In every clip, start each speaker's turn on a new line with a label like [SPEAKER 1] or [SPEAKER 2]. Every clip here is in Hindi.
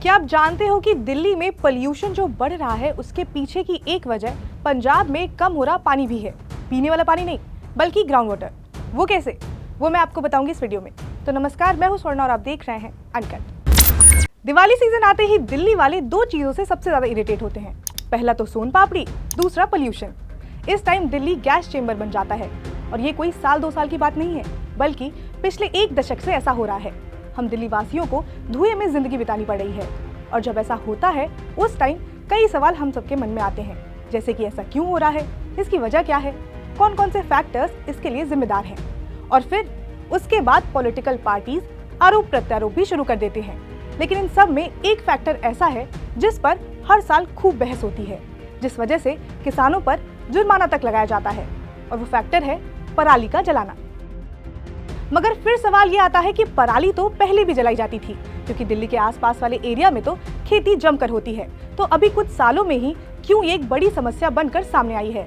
[SPEAKER 1] क्या आप जानते हो कि दिल्ली में पोल्यूशन जो बढ़ रहा है उसके पीछे की एक वजह पंजाब में कम हो रहा पानी भी है। पीने वाला पानी नहीं बल्कि ग्राउंड वाटर। वो कैसे, वो मैं आपको बताऊंगी इस वीडियो में। तो नमस्कार, मैं हूं स्वर्णा और आप देख रहे हैं अनकट। दिवाली सीजन आते ही दिल्ली वाले दो चीजों से सबसे ज्यादा इरिटेट होते हैं। पहला तो सोन पापड़ी, दूसरा पोल्यूशन। इस टाइम दिल्ली गैस चेंबर बन जाता है और ये कोई साल दो साल की बात नहीं है, बल्कि पिछले एक दशक से ऐसा हो रहा है। हम दिल्ली वासियों को धुएं में जिंदगी बितानी पड़ रही है और जब ऐसा होता है उस टाइम कई सवाल हम सबके मन में आते हैं, जैसे कि ऐसा क्यों हो रहा है, इसकी वजह क्या है, कौन कौन से फैक्टर्स इसके लिए जिम्मेदार हैं। और फिर उसके बाद पॉलिटिकल पार्टीज आरोप प्रत्यारोप भी शुरू कर देते हैं। लेकिन इन सब में एक फैक्टर ऐसा है जिस पर हर साल खूब बहस होती है, जिस वजह से किसानों पर जुर्माना तक लगाया जाता है, और वो फैक्टर है पराली का जलाना। मगर फिर सवाल ये आता है कि पराली तो पहले भी जलाई जाती थी, क्योंकि दिल्ली के आसपास वाले एरिया में तो खेती जमकर होती है, तो अभी कुछ सालों में ही क्यों एक बड़ी समस्या बनकर सामने आई है।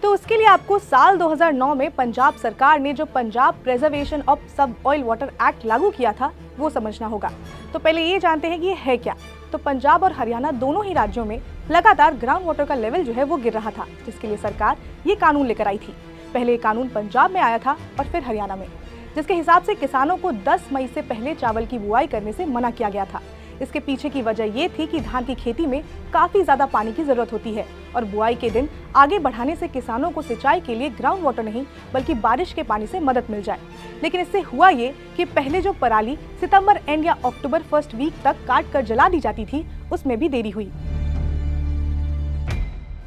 [SPEAKER 1] तो उसके लिए आपको साल 2009 में पंजाब सरकार ने जो पंजाब प्रिजर्वेशन ऑफ सब ऑयल वाटर एक्ट लागू किया था वो समझना होगा। तो पहले ये जानते हैं कि ये है क्या। तो पंजाब और हरियाणा दोनों ही राज्यों में लगातार ग्राउंड वाटर का लेवल जो है वो गिर रहा था, जिसके लिए सरकार ये कानून लेकर आई थी। पहले ये कानून पंजाब में आया था और फिर हरियाणा में, जिसके हिसाब से किसानों को 10 मई से पहले चावल की बुआई करने से मना किया गया था। इसके पीछे की वजह ये थी कि धान की खेती में काफी ज्यादा पानी की जरूरत होती है और बुआई के दिन आगे बढ़ाने से किसानों को सिंचाई के लिए ग्राउंड वाटर नहीं बल्कि बारिश के पानी से मदद मिल जाए। लेकिन इससे हुआ ये कि पहले जो पराली सितंबर एंड या अक्टूबर फर्स्ट वीक तक काट कर जला दी जाती थी उसमें भी देरी हुई।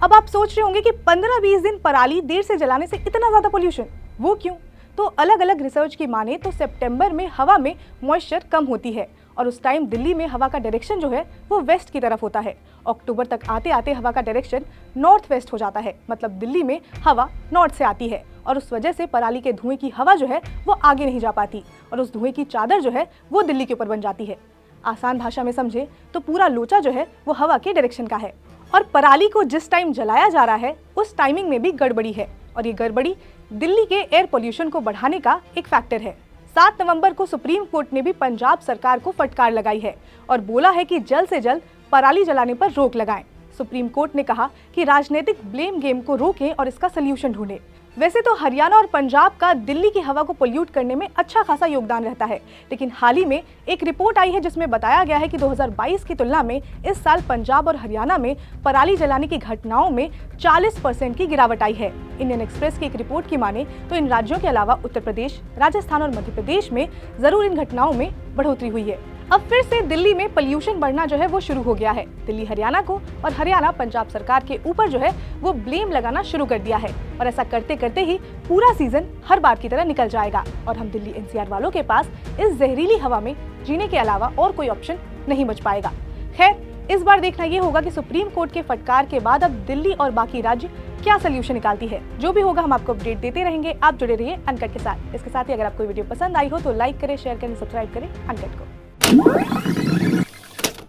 [SPEAKER 1] अब आप सोच रहे होंगे कि 15-20 दिन पराली देर से जलाने से इतना ज्यादा पोल्यूशन, वो क्यों? तो अलग अलग रिसर्च की माने तो सितंबर में हवा में मॉइस्चर कम होती है और उस टाइम दिल्ली में हवा का डायरेक्शन जो है वो वेस्ट की तरफ होता है। अक्टूबर तक आते आते हवा का डायरेक्शन नॉर्थ वेस्ट हो जाता है, मतलब दिल्ली में हवा नॉर्थ से आती है और उस वजह से पराली के धुएं की हवा जो है वो आगे नहीं जा पाती और उस धुएं की चादर जो है वो दिल्ली के ऊपर बन जाती है। आसान भाषा में समझे तो पूरा लोचा जो है वो हवा के डायरेक्शन का है। और पराली को जिस टाइम जलाया जा रहा है उस टाइमिंग में भी गड़बड़ी है और ये गड़बड़ी दिल्ली के एयर पोल्यूशन को बढ़ाने का एक फैक्टर है। 7 नवंबर को सुप्रीम कोर्ट ने भी पंजाब सरकार को फटकार लगाई है और बोला है कि जल्द से जल्द पराली जलाने पर रोक लगाएं। सुप्रीम कोर्ट ने कहा कि राजनीतिक ब्लेम गेम को रोकें और इसका सल्यूशन ढूंढें। वैसे तो हरियाणा और पंजाब का दिल्ली की हवा को पोल्यूट करने में अच्छा खासा योगदान रहता है, लेकिन हाल ही में एक रिपोर्ट आई है जिसमें बताया गया है कि 2022 की तुलना में इस साल पंजाब और हरियाणा में पराली जलाने की घटनाओं में 40% की गिरावट आई है। इंडियन एक्सप्रेस की एक रिपोर्ट की माने तो इन राज्यों के अलावा उत्तर प्रदेश, राजस्थान और मध्य प्रदेश में जरूर इन घटनाओं में बढ़ोतरी हुई है। अब फिर से दिल्ली में पोल्यूशन बढ़ना जो है वो शुरू हो गया है। दिल्ली हरियाणा को और हरियाणा पंजाब सरकार के ऊपर जो है वो ब्लेम लगाना शुरू कर दिया है और ऐसा करते करते ही पूरा सीजन हर बार की तरह निकल जाएगा और हम दिल्ली एनसीआर वालों के पास इस जहरीली हवा में जीने के अलावा और कोई ऑप्शन नहीं बच पाएगा। खैर, इस बार देखना ये होगा कि सुप्रीम कोर्ट के फटकार के बाद अब दिल्ली और बाकी राज्य क्या सोल्यूशन निकालती है। जो भी होगा हम आपको अपडेट देते रहेंगे। आप जुड़े रहिए अनकट के साथ। इसके साथ ही अगर आपको वीडियो पसंद आई हो तो लाइक करें, शेयर करें, सब्सक्राइब करें अनकट को।